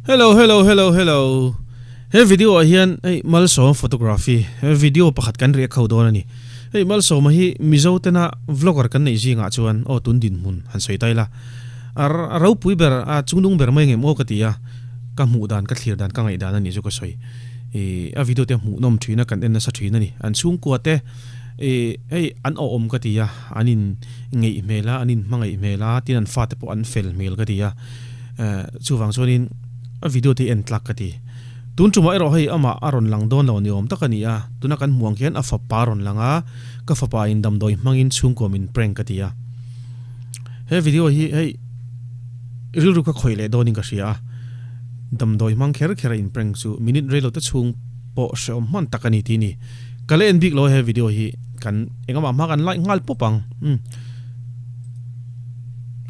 Hello. He video hian ei Malsawmaphotography. He video pakhat kan re khau don ani. Ei Malsawma hi mizo tena vlogger kan nei jinga chuan o tun din mun han soi taila. Rau pui ber a chungdung ber mai nge mo katia ka mu dan ka thlir dan ka ngai dan ani chu ka soi. A video te mu nom thina kan en sa thina ni. An chhungkua te ei an om katia anin ngei mela anin mangai mela tin an fa te po an fel mel katia. Chuwang chuanin a video te en tlak kati tun chuma ero hei ama aron lang don lo ni om takania tuna kan muang hian a fa paron langa ka fa pa in dam doi mangin chhungko min prank katia he video hi hei rilru ka khoile donin ka sia dam doi mang kher in prank chu minute relo ta chung po shom man takani ti ni kale en big lo he video hi kan engama ma kan lai ngal popang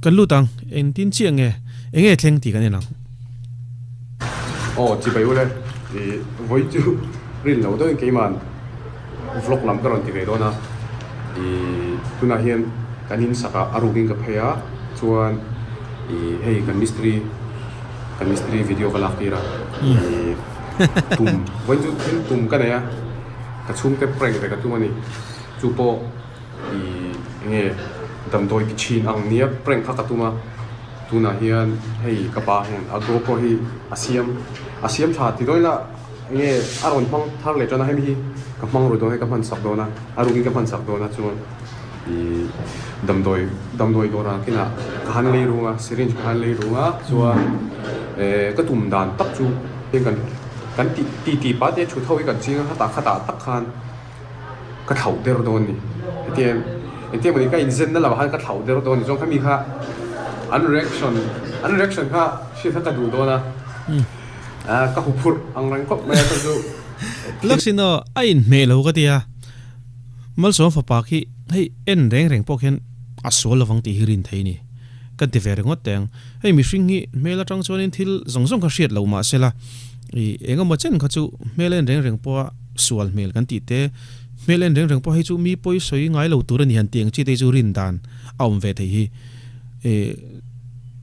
kan lutang en tin chiang enge thleng ti kan enang chỉ bây giờ thì với chú riêng lâu đó cái màn vlog làm cái rồi thì cái đó na thì tôi nói hiện cái hình sắc arugin cái phải á chuan thì hey cái mystery video cái lạc kia ra thì tum với chú tum cái này á cái chung cái prank cái tum này chú po thì nghe đâm đôi cái chin ang nia prank khác cái tum á tu na hian hei kapa hen agopo hi asiam tha ti doila nge aron phang thar le chana hemi hi ka mang ro do he ka phan sak do na arungi ka phan sak do na chuan i dam doi do na kina khan le runga syringe khan le runga chuan ka tum dan tak chu he kan ti pa te chu thoi kan chinga khata tak khan ka thau der do ni etiam ni ka inzen na la han ka thau der do ni jong khami kha unreaction ka shi thaka du do na ka hupur ang rang kop mai ka du laksino ain me lo ka tia Malsawma ki hei en reng pok hen asol lawang ti hirin theini kan ti ver ngot teng hei mi hring hi mela tang chonin thil zong ka hriat lo ma sela engam ma chen kha chu melen reng po sual mel kan ti te melen reng po hei chu mi poi soi ngai lo tur ani han tiang chi te chu rin dan aum ve thei hi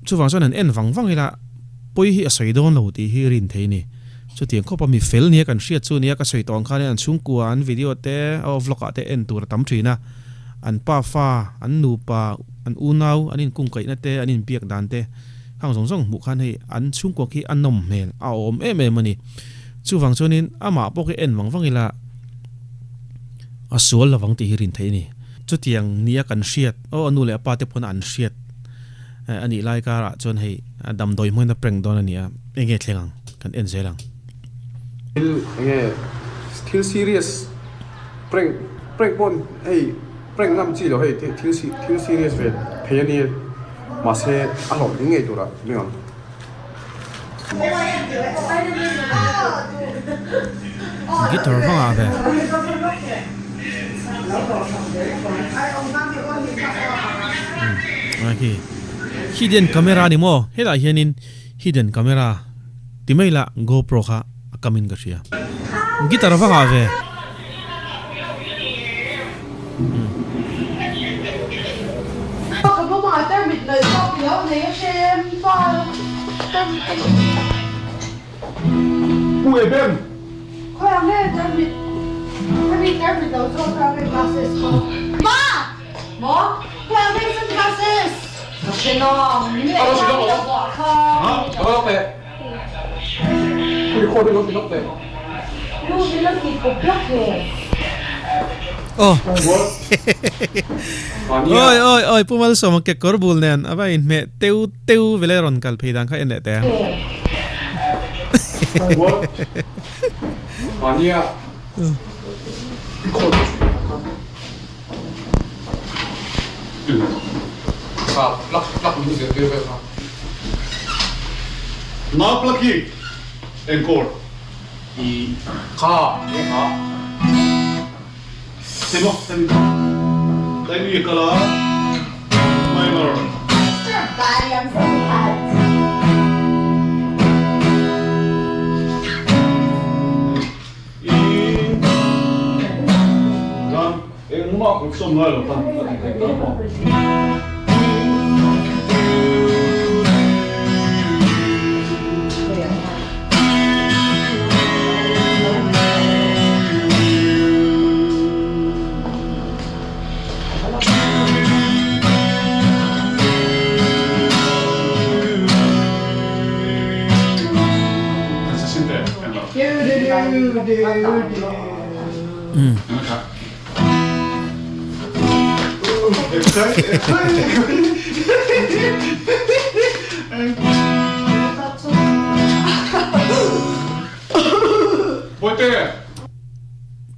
chu wang chuan an en wang ila poi hi a soi don lo ti hi rin theini chu tiang kho pa mi fel nia kan hriat chu nia ka soi tong khan an chhungkua an video te o vlog te en tur tam thina an pa fa an nu pa an unau anin kung kai na te anin piak dan te hang zong mu khan hei an chhungkua ki an nom mel a om mani chu wang chuanin ama pok en wang ila a sual lawang ti hi rin theini chu tiang nia kan hriat o anu le pa te phon an hriat ani lai ka ra chon hei dam doi moina prank don ania enge thlengang kan en zelang still serious prank bon hey prank ngam chi lo hey still serious ve pheni ma se a lo nge tu ra ni ang guitar hanga ve okay hidden camera ni mo hela hianin hidden camera timaila GoPro kha akamin ka ria guitar va ve Ui bem oi pumal so ke korbul nen aba in me teu veleron kal pheidan kha en te Mania plak ni se ke ka na plaki encore I kha temo temi kala minor 음악 곡선 나요.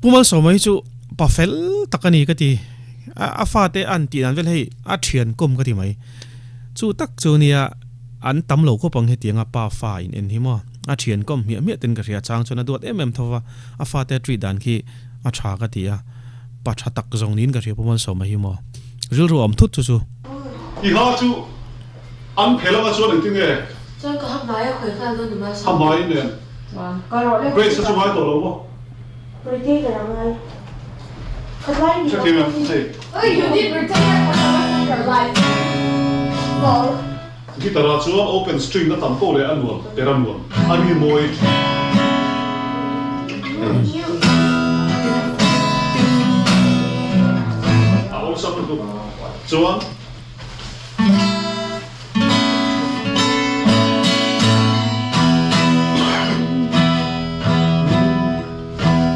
pumal so mai chu pafel takani ka ti a fa te an ti an vel hei a thian kom ka ti mai chu tak chu nia an tam lo ko pang he tianga pa fa in en hi mo a thian kom mi mi ten ka ria chang chona dot thowa a fa te tri dan ki a tha ka ti a pa tha tak zong nin ka ria pumal so mai hi mo ril ro am thut chu chu i ha chu an phela ga chuan tin nge cho có hấp máy khởi khai luôn thì mà ha sao mai ne Coi rồi đấy. grace chu mai to lo mo Rồi thế là ngay. Thật ra thì check him out hey ơi you did retire for the rest of your life rồi. gitara chuan open string na tam ko le anwal teran wal ani moi all summer to chuan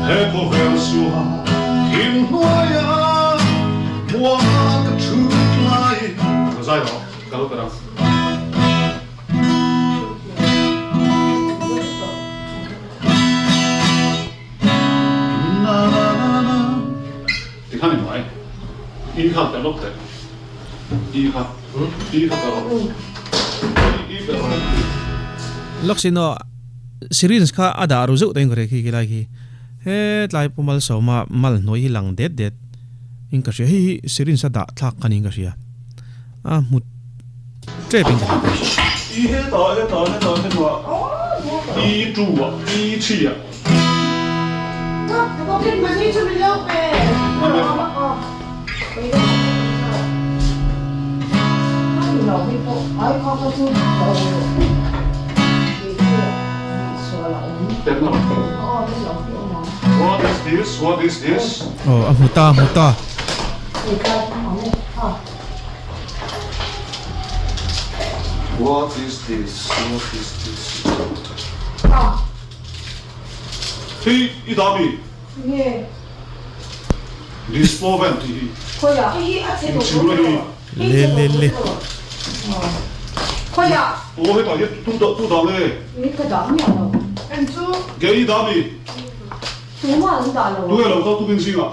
Echo versua in noia mua ka truth lie ka sai đó ka lo ka thì khăn này mày y khăn cái lúc đấy y khăn cái lúc y cái lúc loksino series kha ada ru zu teng re ki lai ki he tlai pumal so ma mal noi hi lang det in ka hi series ada thak kaning ka ria a mut treping y hết rồi y trụ à y chi à Có cái mà đi cho mình lâu về. Nó bị bộ, ai có cái chút đầu. Đẹp lắm. What is this? oh a muta What is this? Hey, Idami, Nghe. this moment he Thôi à, cái gì in children le Thôi à, oh hết rồi tu đào lên mấy cái đó nhiều đâu. Em chú, cái Idami chú mà anh đã tu đâu. cái lâu tu bên sinh à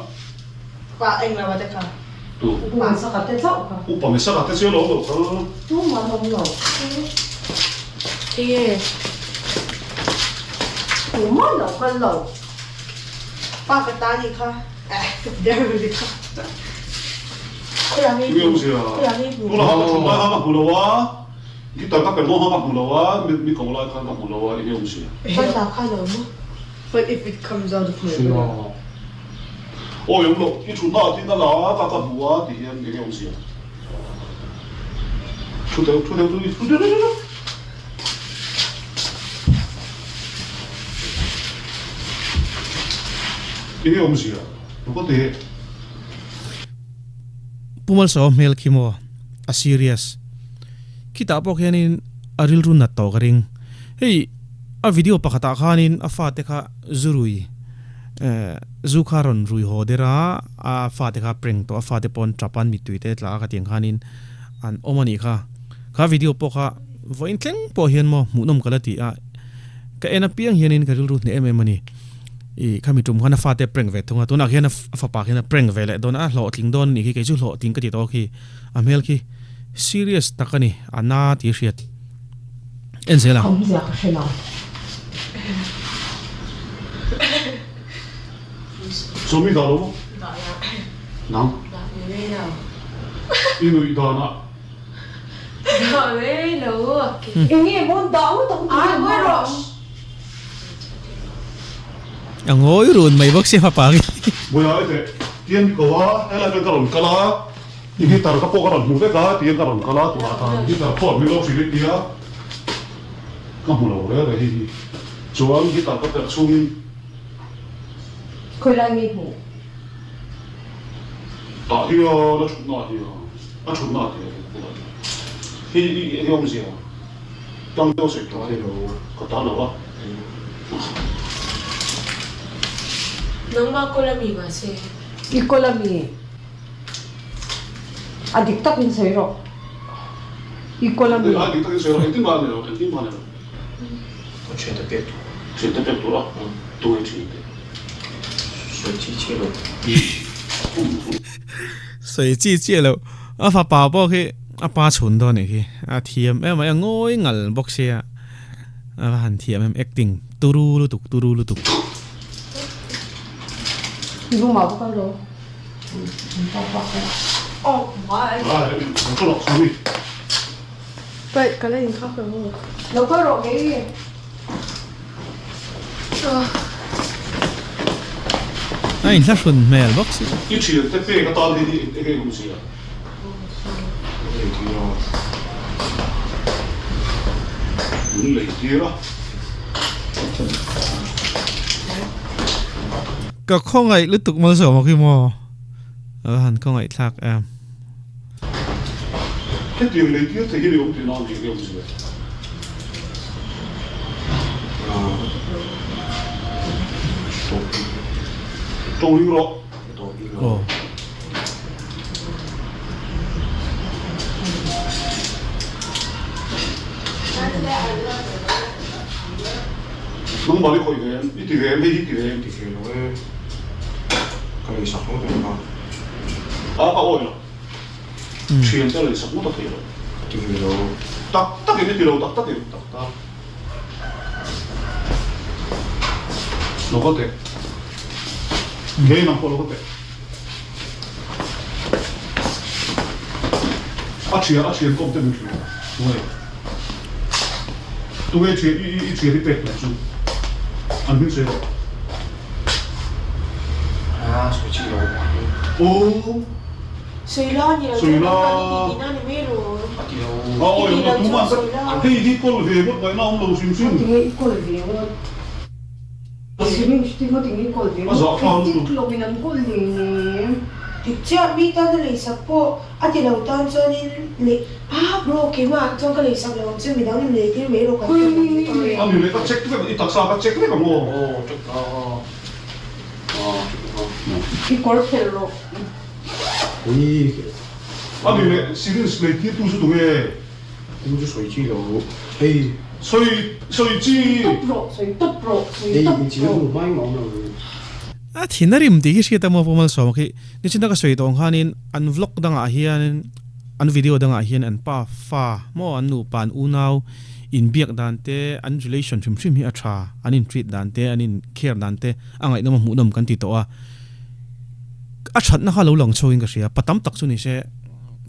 Bà anh là bà đây cả. tu Bạn sao cả thế sao cả. upa mình sao cái chuyện lâu rồi Chú mà không đâu. thì Chú mà đâu cái lâu. Ba cái ta đi khá. There we go. Cái này 이게 무엇이야? 누나 하나 정말 하나 불러와. 기타 깎을 뭐 하나 불러와. 미 거울아 하나 불러와. 이게 무엇이야? But that kind of. But if it comes out of nowhere. 영로 이 존나 뛴다 나 깎아 부와. 이게 무엇이야? 초대. 이게 무엇이야? 누가 돼? pumal so mel khimo a serious kita pok hianin aril run na to garing hei a video pakhata khanin a fa te kha zurui zu kharon rui hodera a fa te kha preng to a fa te pon trapan mi tuite tla ka tiang khanin an omani kha video pokha voin tleng po hian mo munom kalati a ka ena piang hianin karil ru ne emani i khami tum khana fa te preng ve thunga tuna hian fa pa hian preng ve le don a hlo tling don ni ki chu hlo ting ka ti to khi a mel khi serious takani ana ti riat en zela Không biết cái nào. 좀이 다르고? 나? về nào 이노 이다나. về đâu Nghe muốn đóng tổng ai quên rồi angoi run mai bok se fa pa 뭐야 이게? 디엔 거와 엘라벤 가론 깔아. 이게 따로 갖고 가론 무대가 디엔 가론 깔아 도와다. 이게 다 포함 밀어 주리디야. 까불어 그래 이 좋아하는 게 다 갖다 총이 Khơi lại nghe bộ. 다히야 나 존나 아니야. 나 존나 아니야. 이게 무엇이야? 땅 떼어서 있다. 갖다 놔봐. Nang makulami ba si? Economy. Adik tak in sa'yo. Economy. Adik tak in sa'yo. Entin ba nila? Entin ba nila? 全的变多， 全都变多了，都会去的。随机介入。随机介入啊发包包去啊巴存多呢去啊 TMM 啊ngoi ngal box ya啊han TMM acting turu lutuk turu lutuk Ibu mau apa lo? Oh my. 啊，我做了啥咪？ Vậy cái này khác rồi. Nó có độ cái ai sa sun mel box 一起在背个大的那个东西啊。累积了。 ka khongai lutuk mal so ma ki mo han khongai thak am 这点累积这些用电脑这个东西。终于了。 oh能把你可以的，一点点，一点点。地區路咧，咁你十嗰地方，啊，我了。全得嚟十我都可以了。地區路，得嘅呢條路得嘅，得。攞個地，你能過攞個地。阿全講得唔錯，對。都係一全啲地嚟做。 安平水路啊，隨機路，哦，水啦，你水啦，你那里没路。啊啲路，哦，我用個圖案，嘿，啲嗰度係乜鬼撈路算唔算？ tingin equality mo. Swimming mo tingin equality mo. Tiklo binan ko ni. Picture mi ta na lay po. Ati law tan so ni le. Ah bro, kema tong ka lay sa law so mi daw ni le ti me ro ka. 啊，原來個 check 呢個一特三個 check 呢個喎。哦，Equal pero. 咦，啊，原來是啲嚟啲都是同嘅，咁就隨機路，誒，水機。 Tupro, soy tupro, soy 你自己 tupro. 冇買我咪。 a thinarim di hi ta mo pomal so ki ni chinda ka soi tong hanin an vlog danga hian an video danga hian an pa fa mo an nu pan unaw in biak dan te an relation thim hi atha anin treat dan te anin care dan te angai nam mu nam kan ti to a that na ha lo lang choin ka ria patam tak chu ni se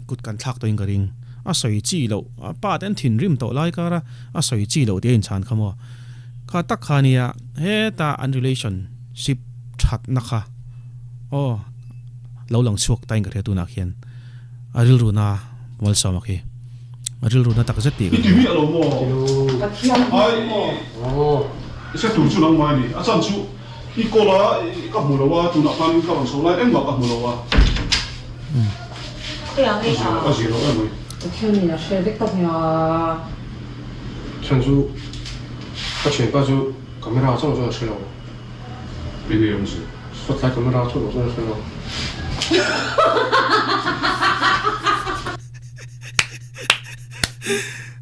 kut kan thak to in ka ring a soi chi lo a pa ten thin rim to lai ka ra a soi chi lo te in chan khamo kha tak khania he ta an relationship that na kha oh lo lang chuak ta in ka tu na khian aril runa Malsawmaphotography aril runa tak zati 你點樣路喎？ Katiyan mo. 哦， isa tu chu lang mai ni asan chu I ko la ka mu lo wa tu na kan ka bang so la em ba ka mu lo wa 对啊，那ka 个。 ji lo em mai Katiyan niya siya dik niya. 趁住，個全部就카메라做咗出嚟， ni de yong si 出嚟카메라做咗出嚟。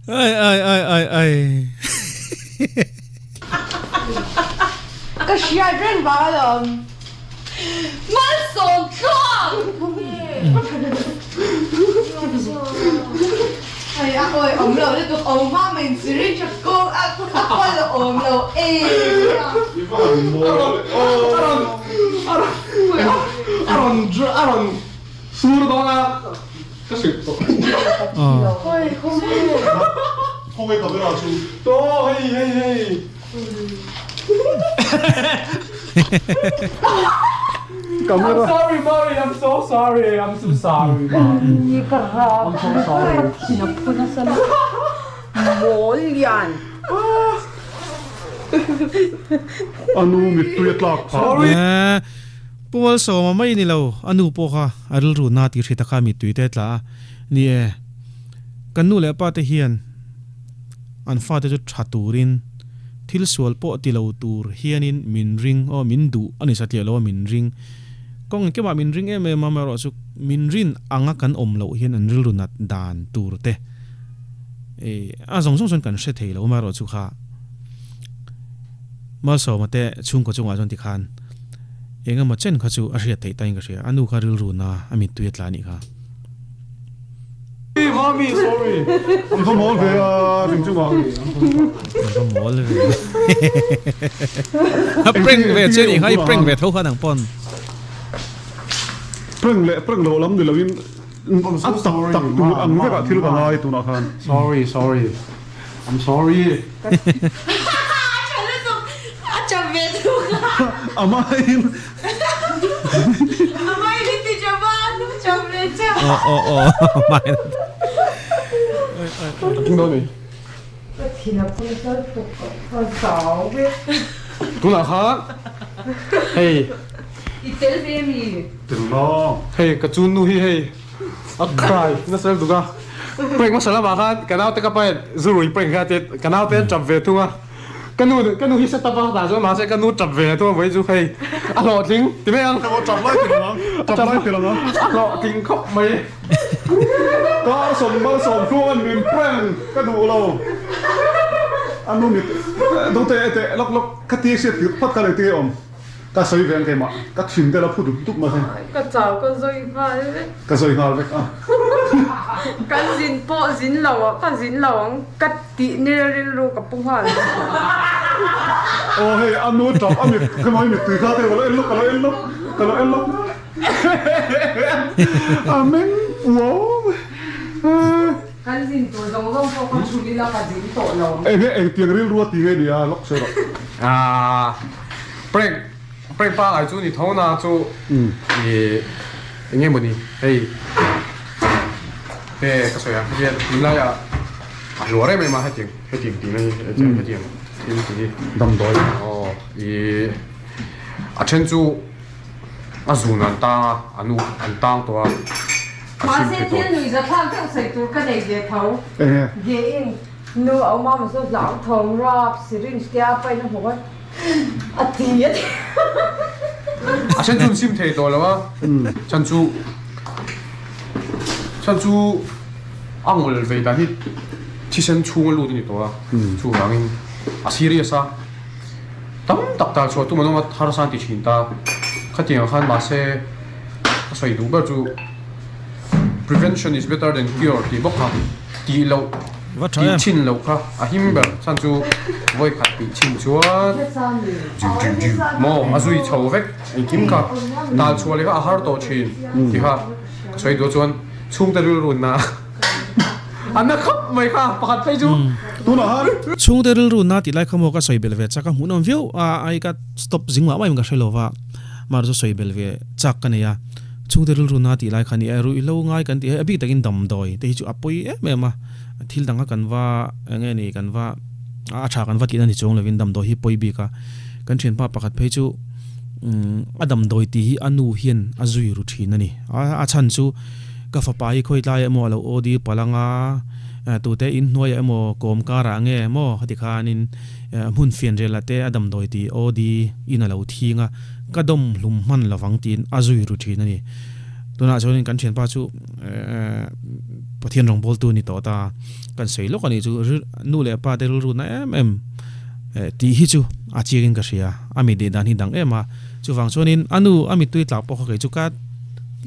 ai Kasiya rin ba alam? Malsawmaphotography. Ay ako ay omlo dito oma min sirin siya ko ako wala omlo eh. ni ba mo 아론 수로 나가. kasi to Hoy, kome. ko we ka bera chu 또 헤이. I'm sorry, Mari. I'm so sorry. I'm so sorry, Mari. Hindi ka rap. I'm so sorry. Sinapuna sa mall yan. anu mit tu yatlak pa pumal so ma mai ni lo anu po kha aril ru na ti thita kha mi tui te tla ni e kanu le pa te hian an fa te chu thaturin thil sual po tilo tur hianin min ring o min du ani satlia lo min ring kong ke ma min ring em ma ma ro su min rin anga kan om lo hian an ril runat dan tur te a zong zong son kan she thei lo ma ro chu kha ma so ma te chung ko chunga jon ti khan enga ma chen kha chu a hriat thei tai nga ria anu kha ril runa ami tuet la ni kha Mommy, sorry. I'm so old, I'm too old.ก็หมอเลยเปร่งเวทเช่นนี้ให้เปร่งเวทเท่าขนาดปอนเปร่งเราล้ำเดี๋ยวเราวิ่งตักตัวอันไม่กับที่เราง่ายตัวนักขัน Sorry I'm sorry ฉันรู้สึกจะเวทุกข์ อาไม่ไม่ได้ติดจะบ้านจะเวจ้า อ๋อไม่ 听到没？ทีละคนก็ถูกคนสองเว้ย 多难看？嘿， อีเตลเบมี ถึงน้อง 嘿，个猪奴嘿嘿，啊，cry，那是哪个？break มาสละมาคันกันเอาแต่ก็ไปซูรุย break กันแต่กันเอาแต่จับเวทัวกันนู่ที่เซตบ้าแต่ส่วนมาเซกันนู่จับเวทัวไว้จูhey อ่ะหล่อจริงที่ไม่ยัง จับไล่ถึงน้องจับไล่ถึงน้อง หล่อจริงครับไหม ก็สมทั่วมันมีเปร่งก็ดูเราอันนู้นนี่ดูแต่ล็อกคัดที่เสียติดพัดกันเลยที่อมก็สวยแพงแค่มาก็ถึงแต่เราพูดทุกมาใช่ ก็เจ้าก็สวยมากเลย ก็สวยงามเลยอ่ะ กันสินโปสินเหล่าก็สินเหล่ากัดติเนี่ยเรียนรู้กับปุ้งหัน โอ้เฮ้ยอันนู้นจับอันนี้คือมันมีตื่นข้าเตะกันแล้วเอ็นล็อกอาเมนว้าวกันสินตัวตรงพวกคนชุลีแล้วกันสินโตเรา เอ้เนี่ยเอ็งเตียงเรียนรู้ตีไงดีอ่ะล็อกเสร็จแล้วอ่า break ป้าไอ้จูนี่ท้องน่ะจูยังไงบ่นี่เฮ้ยก็สวยอ่ะเรียนมันไรอ่ะรัวอะไรไม่มาให้จริงดีนะให้จริงดีดำดอยอ๋อเช่นจูจูนันตาอันตางตัวมาเสียที่หนุ่ยจะทำเครื่องใส่ตัวกันเองเดี๋ยวเขาเย่เองหนูเอามาสู้หลังทองรอบสิรินสเตียไปนะผมว่าอดีตฉันจูซิมเทตัวแล้ววะฉันจูอ่างเลยไปแต่ที่ฉันชูมันรู้ดีตัวชูหลังอินซีเรียสอ่ะตั้มตักตาชัวตัวมันต้องมาทาร์สันติชินตาขัดยังขันมาเซ่ใส่ดูแบบจู prevention is better than cure ที่บอกค่ะที่เราที่ชินเราค่ะหิมแบบฉันจูไว้ขัดปีชินชัวจู่โม่จุยชาวเวกหิมค่ะตาชัวเลยค่ะอาหารโตชินที่ค่ะใส่ดูจวนชุ่มแต่รุนนะอันนั้นครับไม่ค่ะประคัดไปจูตัวน่ะฮะช่วงเดือนรุ่นน่าติดไล่ขโมยก็สวยเบลเวจักก็หุ่นอมวิวไอ้ก็ stop จิงว่าไม่มันก็ใช่หรอว่ามาดูสวยเบลเวจักกันเนี่ยช่วงเดือนรุ่นน่าติดไล่คันนี้รู้เล่าง่ายกันที่บิ๊กแต่กินดำดอยแต่ที่จูอัปปุยไม่มาทิลดังกันว่าไงนี่กันว่าอาชากันว่าที่นั่นที่จงเลยวินดำดอยฮิปปุยบิ๊กกันเช่นป้าประคัดไปจูดำดอยที่อนุเฮียนอาจุยรุชีนั่นนี่ฉันจูก็ฟ้าไปค่อยไล่มัวเราโอดีพลังตัวเตอินหน่วยโมกรมการะเงี้ยโมขติคานินหุ่นเฟียนเรลเตอดัมโดยตีโอดีอินเราทีงะก็ดมลุมมันระวังตีนอาจุยรุชีนั่นนี่ตัวน่าชนินกันเชียนป้าจูประเทศรองบอลตัวนี้ต่อตากันเสียลูกกันนี่จูนู่นเลยป้าเดรุนะตีฮิจูอาเจียกินกันเสียอามิเดดานฮิดังมาจูฟังชนินอานูอามิตุยตลับปอกเขาจูกัด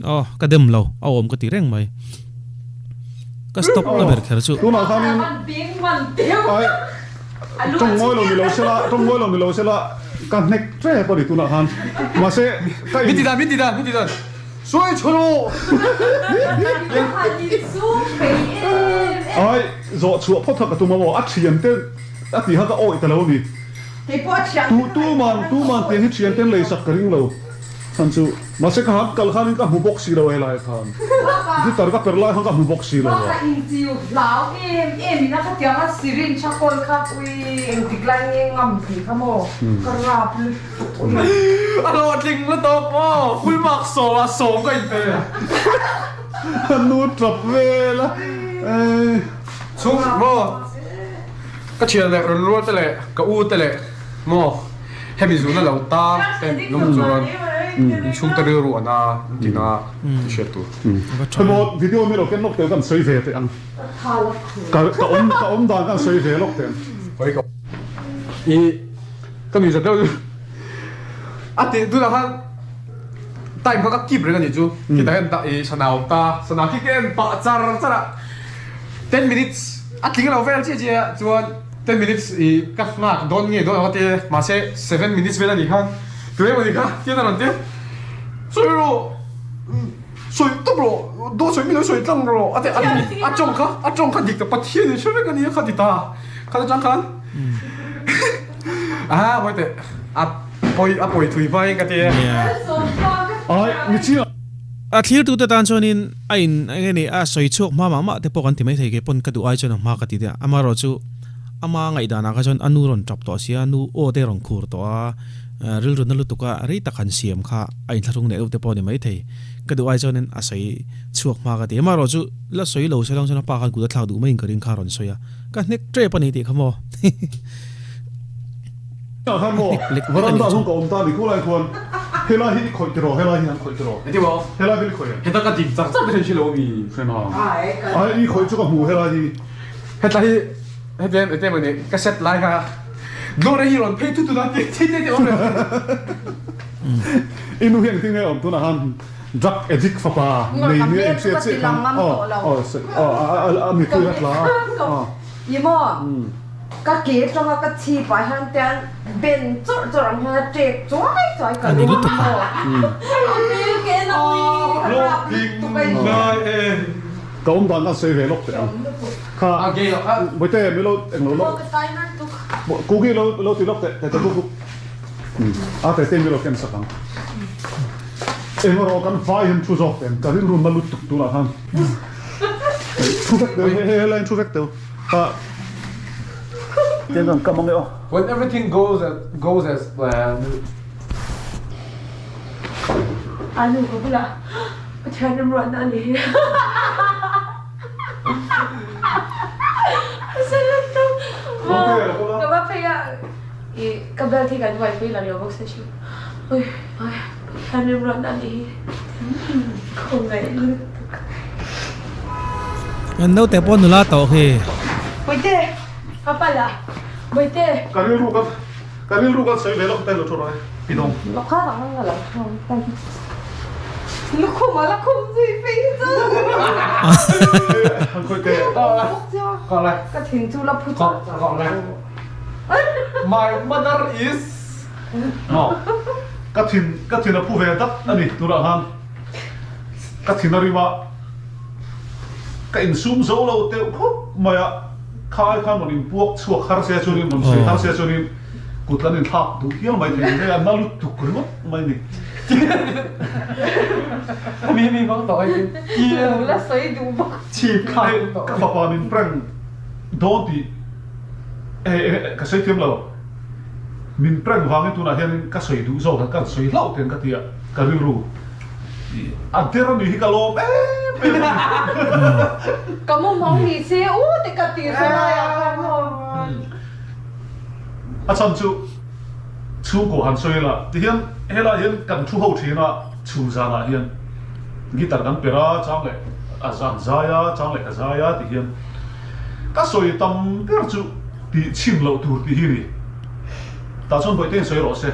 อ๋อก็เดิมเราเอาอมก็ตีแรงไหมก็สต็อปแล้วเบิร์ดแค่จู่ตัวน่ะฮะนี่จงมวยเรามีเราเสละกันเน็กเจ้พอดีตัวน่ะฮะมาเซ่มิติดานสวยชโลไอ้โจชัวพอทักตัวมาบอกอัดเฉียนเต้นอัดที่ฮักก็โอ้ยแต่เรานี่ตู้มันเตียงให้เฉียนเต้นเลยสักกระริ่งเราท่านชูมาเสกหักกัลขันก็หูบ็อกซี่เราให้ไล่ท่านที่ตาร์ก็เปิดไล่เขาก็หูบ็อกซี่เราว่าอินจิวลาวมีนักเที่ยวมาสิรินชักคนครับอุ้ยติดไล่เงี้ยงำสีขโมยกระราบลึกอร่อยจริงแล้วตัวพ่อคุยมักโซก็อีกเลยนูจับเวละชุ่มโม่ cái chuyện này rồi luôn thế này cái u thế này mò hay bị nó lâu ta cái nông dân chúng ta đưa ruộng na thì na chuyện tu thôi một video mình cái lúc tới gần sấy về thì ăn cả ông đang gần sấy về lúc tới vậy có ý cái mình sẽ đâu thì tôi là han timeเขาก็กิบเลยกันอยู่ที่แต่เห็นตาสนาวที่เก่งปะจาร์จ้า10 minutesทิ้งเราเวลเจี๊ยจวน10 minutesก็ง่ายโดนเงี้ยโดนเขาที่มาเช่7 minutesเวลานี้ครับตัวเองวันนี้ครับที่นั่นนั่นที่สวยรู้สวยตุ๊บรู้ดูสวยไม่ดูสวยจังรู้จงค่ะดิกแต่ปะเทียนช่วยกันนี้ค่ะดิตาค่ะจังกันไว้แต่ปล่อยถุยไปกันที่นี่ชื่อทีร์ตัวตานชนินไอ้นี่สวยชุกมาแต่พวกกันที่ไม่ใช่แค่ปนกระดูไอจนมากันที่เดียมารอจูไงดานาก็จนอนุรอนจับตัวเสียนูโอเดรองคูร์ตัวริลรุนลุตุกะรีตะขันเสียมค่ะไอ้ทารุงเนี่ยแต่พอเนี่ยไม่ใช่กระดูไอจนินสวยชุกมากันที่มารอจูแล้วสวยเหล่าเสียงจนปากันกูจะทาดูไม่ยิงกระดิ่งคารอนสวยกันเน็กเทรปนี่ที่ขโมยท่านบอกวันนั้นเราต้องตามอีกคนละคนเฮล่าฮิคอยจะรอเฮล่าฮิคอยจะรอไอ้ที่บอกเฮล่าฮิคอยเฮต้าก็ดิ่งจังไม่ใช่ชิโร่มีใช่ไหมนี่คอยจะกับหูเฮล่าฮิเฮต้าฮิเฮเต้เหมือนนี่ก็เซตไลน์ค่ะโดนไอ้ฮิโร่เพย์ทุกๆนั่นที่โอ้ยอินูเฮงที่เนี่ยตัวนั้นดักเอดิกฟ้าในนี้เสียกันมีคุยกันแล้วยี่ห้อก็เกี่ยวกับก็ชีไปหันเตียนเป็นจุดรังหัวเจ็บจ้อยกันนี่รู้ตัวนี่เกี่ยวกับลูกพิงเลยก็อุ้มตอนนั้นเสียเหตุลูกเดียวค่ะไม่ใช่ไม่รู้เองรู้กูกี้รู้ที่ลูกแต่จะลูกแต่เต็มไม่รู้กันสักครั้งเองเรากันไฟเห็นชูจอกเต็มแต่ที่รู้มาลุตุกตัวละครั้งชูเฟกเดียวเฮเลนชูเฟกเดียวค่ะWhen everything goes as planned. I know, but I try to run on here. I said, "Look, the way I come thì cái wifi là điều bốc xếp. Ôi, try to run on here. Không ngày luôn. Anh đâu tập ôn nữa tao khi. Bây giờ, apa lah? Bây giờ. Cái này ruột sấy về lọc tay rồi thôi, bị đông. Lọc khác là lọc không tay. Luhkhung mà luhkhung gì phi chứ? Anh coi kệ. Còn này. Cái thìn chú lọc phút. Còn này. My mother is. No. Cái thìn là phụ về đất anh đi, tôi đã han. Cái thìn là đi mà. Cái in zoom dấu lâu tiêu khúc mà khai một in buộc chuộc khar xe cho nên mình xây khar xe cho nên cụt lên tháp đủ kia mày thì cái anh nào lút tục rồi mày này mi có tội kia là xây đủ bọc chìm khai các bà mình prang đó thì cái xây thêm lâu mình prang vàng itu nah yang cái xây đủ rồi kan xây lâu tiền cái tiệt cái riu antara nih kalau kamu mau ngisi thì cái tiền sao ya chân chú cổ hàn xoay là thì hiện hiện cần chú hậu thì là chú ra là hiện guitar cần pera trang lệ azan zaya trang lệ zaya thì hiện các xoay tâm cái chú bị chìm lâu tour thì hiện ta chọn với tên xoay rõ sẽ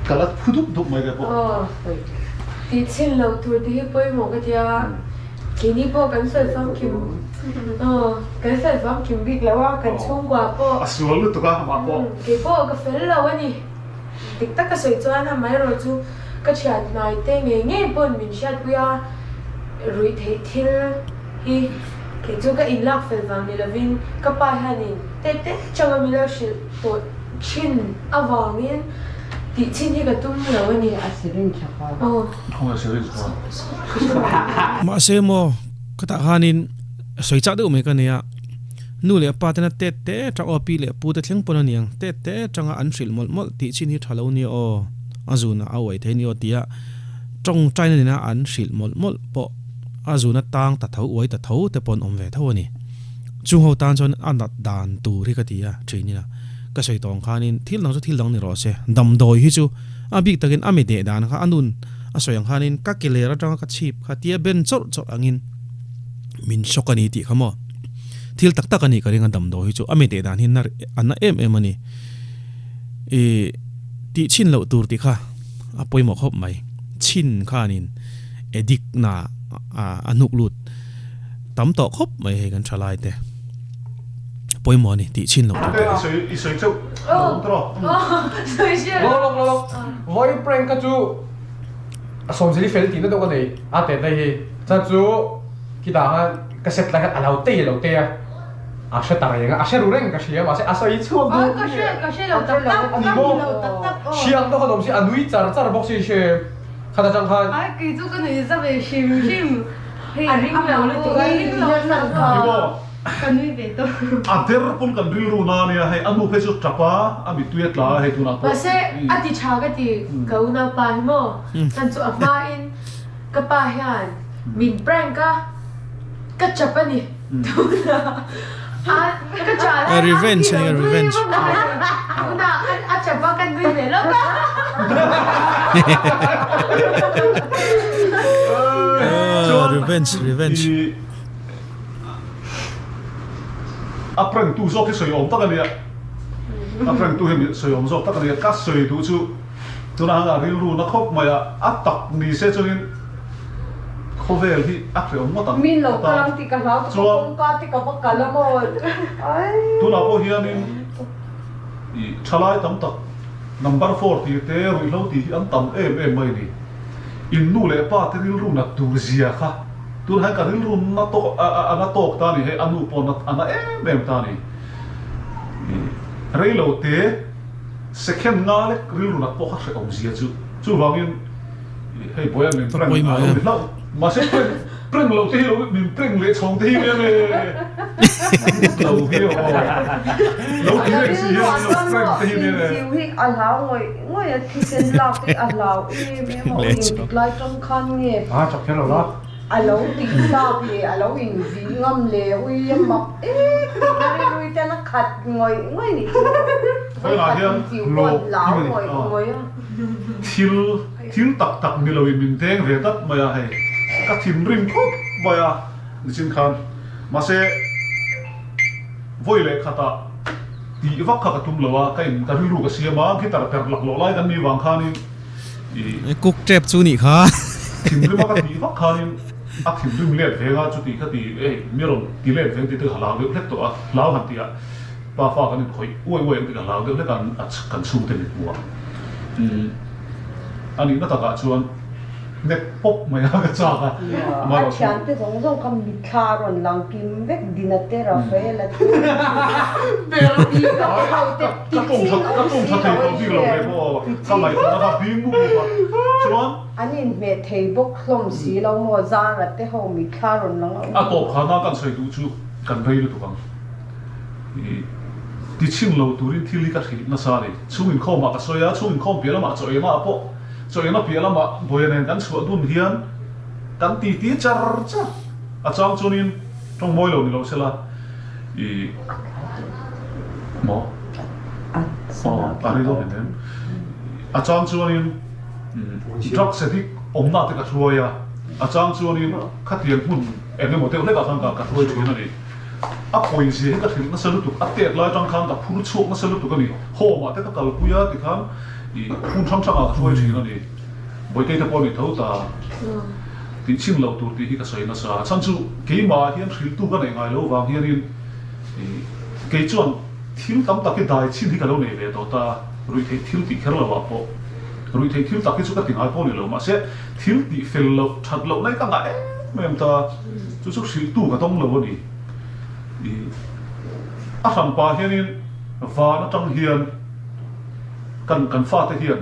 cái là phụ thuộc mấy cái bộ thì chìm lâu tour thì hiện bây một cái gì cái này bộ cái xoay xong kim cái xoay xong kim biết làว่าcái chhungkua bộ asal lu tuh kan apa bộ cái bộ cái phèn lâu anh tích tắc cái xoay cho anh làm mấy rồi chú cái chuyện này tên nghe bọn mình sẽ bây giờ rồi thấy thiên hi cái chú cái in lạc phèn vàng này là vin cái bài hành này tết trong mình là sự tổ chin avang in thì chin hi cái tung lâu anh à xử lý chắc quá không phải xử lý quá mà xem mà cái ta hanin soi chắc được mấy cái này à nu le pa tên tết trong opi le pu te thleng pon aniang tết trong an sil mol ti chin hi thalo ni o azuna awai the ni o tia trong china ni na an sil mol po azuna tang ta thau oi ta thau te pon om ve thau ni chung ho tan chon anat dan tu ri ka tia trini na ka sei tong khanin thil nang chu thil dang ni ro se dam doi hi chu abi takin ame de dan kha anun a soyang khanin ka kilera tang ka chip kha tia ben chol chol angin min shokani ti khamo thil tak tak ani ka ringa dam doi hi chu ame de dan hin na anna em ani e ti chin lo tur ti kha apoi mo khop mai chin khanin edik na anuk lut tam to khop mai he kan thalai te poi mo ni ti chin lo tur te isoi chau tro soi sia lo voi prank ka chu som sili fel ti na do ka nei a te dai hi cha chu ki da ha ka set la ka alau te a sha ta ya a sha ru reng ka sia ma se a sai chu ka she lo tak tak siang do ka dom si anui char box si she khada chang khan ai ki chu ka nei sa be shim a ring lo le tu ga ring lo na ka nui be to ader pun kan ril ru na ne hai anu phe chu trapa ami tuet la he tu na ba se ati cha ga ti ka una pa mo kan chu a ma in ka pa hian min prank ka chapani tu na ka cha la revenge revenge una a chapa kan nui be lo ka revenge aprang tu zo ke soi om ta kan ya aprang tu hem soi om zo ta kan ya ka soi tu chu tu na nga ril ru na khop ma ya atak ni se chuin khovel hi akre om ma ta min lo kalang ti ka lau to kong ka ti ka pa kalamon ai tu na po hian in I thalai tam tak number 4 ti te rui lo ti an tam em mai ni in nu le pa te ril ru na tur zia kha tu hai ka ril ru na to ana tok ta ni he anu pon na ana em ta ni rei lo te second nga le ril ru na po kha se om zia chu wangin hei boy min prang lo ma se prang lo te lo min prang le chong te me me lo hi lo ti le si lo prang te me me siu hi alao ngoi a thi sen la ti alao me mo lai trong khan nge a chok khelo la alo ti la pi alo in vi ngam le ui ma ri ta na khat ngoi ni Hoi la hian lo ngoi thil tak mi lo in min teng ve tat ma ya hai ka thim rim khop ma ya ni chin khan ma se voi le khata ti vak kha ka tum lo wa ka in ka ru ka sia ma ki tar per lak lo lai kan ni wang khan ni cook trap chu ni kha thim rim ka ti vak khan in a thim rim le ve ga chu ti kha ti mi ro ti le ve ti te hala le hlek to a lao han ti a pa fa kan khoi oi ti ka lao le kan sum te ni buwa ani na ta ka chuan nek pop mai ha ka cha ka ma chan te zong kam mi kha ron lang kim vek dinate ra fe la tu bel ti ka ha te ti ka tong tha thei ko bi lo le bo ka mai ta ka bi mu ba chuan ani me thei bok khlom si lo mo za ra te ho mi kha ron lang a to kha na kan sei tu chu kan vei lu tu bang ti chim lo turin thili ka thili na sa le chungin khom ma ka soya chungin khom pela ma choi ma po choi na pela ma boyen kan chu dun hian kan ti char cha a chang chunin tong moi lo ni lo sela mo ari do ben a chang chunin drug sedik omna te ka throya a chang chunin khatian hun ene mo te le ka ka throi chu na ni a point si ka thil na salu tu a te lai tang khang ka phur chuk na salu tu ka ni ho ma te ka kal puya ti khan I phun chang chang a throi chi na ni boi te po ni tho ta ti chim lo tur ti hi ka sai na sa chan chu ke ma hian thil tu ka nei ngai lo wang hian in ke chuan thil tam ta ke dai chin hi ka lo nei ve to ta rui the thil ti kher lo wa po rui the thil ta ke chu ka ti ngai po ni lo ma se thil ti fel lo that lo nai ka nga mem ta chu thil tu ka tong lo ni a sam pa hianin va na tang hian kan fa te hian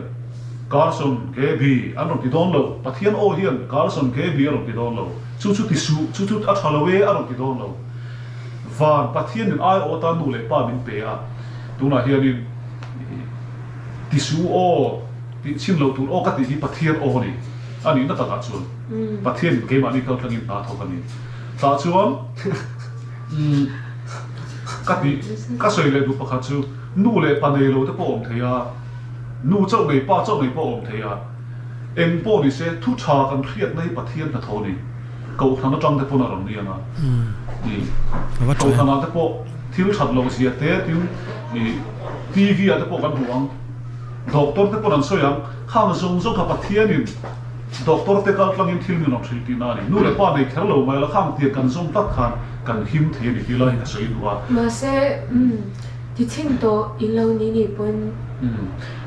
Carson KB aron ti don lo pathian o hian Carson KB aron ti don lo chu chu a thalawe aron ti don lo van pathian in ai o ta nu le pa min pe a tuna hianin ti su o ti chin lo tu o ka ti pathian o ni ani na ta ka chun pathian ke ma ni ka tlangin ta tho ka ni ta chuan các sợi lệ đủ bạc hạt chú nu lệ pan này lâu thế bộ thấy à nu châu này ba châu này bộ thấy à em bộ đi sẽ thu tràกันเครียดในประเทศนะทอนี่เกาทางจังเทปน่ะรองนี่นะนี่เกาทางเทปที่รู้ชัดลงเสียเตะที่นี่ทีวีอะเทปกันห่วงด็อกเตอร์เทปนั้นสวยยังข้ามส่งกับประเทศนี่ด็อกเตอร์เทกันกลางยินทิลมินออกสิที่นั่นนี่นู่นเลยป้าในแคร์โลมาแล้วข้ามเตียกันส่งตัดขันกันหิมเทียนี่ที่ไรก็สวยดูว่ามาเซ่ที่ชิงโตอินเรานี่นี่เป็น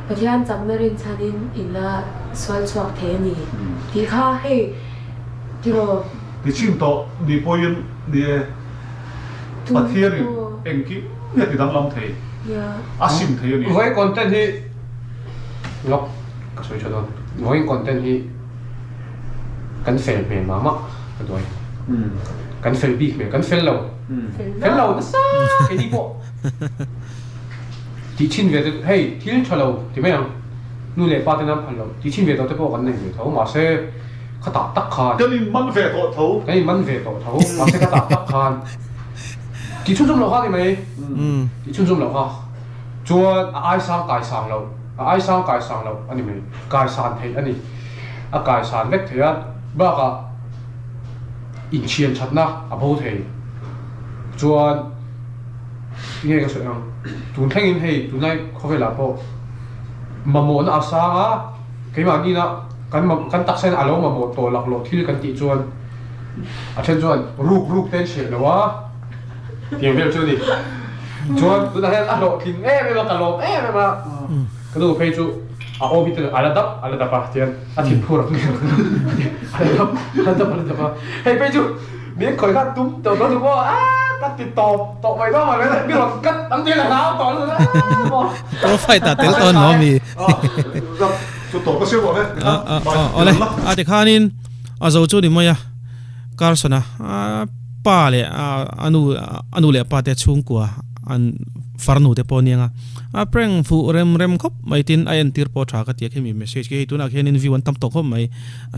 ประเทศจำนรินชาดินอินละสวนสวกเทนี่ที่ข้าให้ที่เราที่ชิงโตนี่พอยันนี่ประเทศนี่เองกี้เนี่ยที่ดังลำเทยอาซิมเทยนี่ไว้คอนเทนต์ที่ล็อกก็สวยชดไว้คอนเทนต์ที่กันเฟลเปลี่ยนมามากก็ด้วยกันเฟลบีกเนี่ยกันเฟลเราก็ซ่าไอ้ที่พวกที่ชินเวทเฮ้ยที่เล่นชะเราที่ไม่ยังนู่นเลยป้าที่นั่นพันเราที่ชินเวทเราที่พวกกันเนี่ยเขามาเซ่ขตับตักคานก็นี่มันเวทเขาก็นี่มันเวทเขามาเซ่ขตับตักคานที่ชุ่มเราข้าได้ไหมที่ชุ่มเราข้าจวนไอ้สร้างกายสร้างเราไอ้สร้างกายสร้างเราอันนี้ไหมกายสร้างเทอันนี้กายสร้างเล็กเทียนบ้าก็อินเชียนชัดนะอโพเทจวนนี่ก็สวยงามตุนแข่งอินเฮตุนในเขาเวลาพอมาโมนอาสาอ่ะเกี่ยนี่นะกันตักเส้นอารมณ์มาโมตัวหลักโลที่กันตีจวนเช่นจวนรูปเต้นเฉยหรือว่าเพียงเพียงช่วยดิจวนตุนให้อารมณ์ทิ้งไม่มาตลกไม่มาก็ดูเพจจูโอ้พี่ตัวอะไรดับปะเทียนทิ้งพูดอะไรดับเฮ้ยเพจจูมีคนขัดตุ้มตัวตัวว่ากัดติดต่อไปต้องมาเลยมีหลอดกัดตั้งใจแล้วต่อเลยนะโปรไฟล์ตัดเต็มต้นเนาะมีจุดต่อก็เชื่อว่าเลยเอาเลยเด็กข้านินจะจูดิมั้ยการสนะป้าเลยอนุเลยป้าเตะชุ่งกัวอันฟาร์นูเตปอนี่งเปร่งฟูเร็มครบไม่ตินไอเอ็นตีร์พอทรากัดเยอะแค่มีเมสเซจแค่ตัวนักเห็นวิวอันตั้มตกครบไม่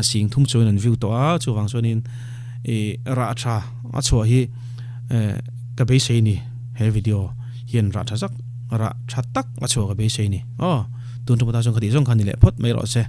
สิ่งทุ่มชวนวิวตัวชูฟังชวนินราชาชัวฮีกับเบสนี่เฮวิดีโอเห็นราชาสักราชาตักชัวกับเบสนี่ตุนทุกท่านส่งคดีส่งคันนี่แหละพอดไม่รอดเสีย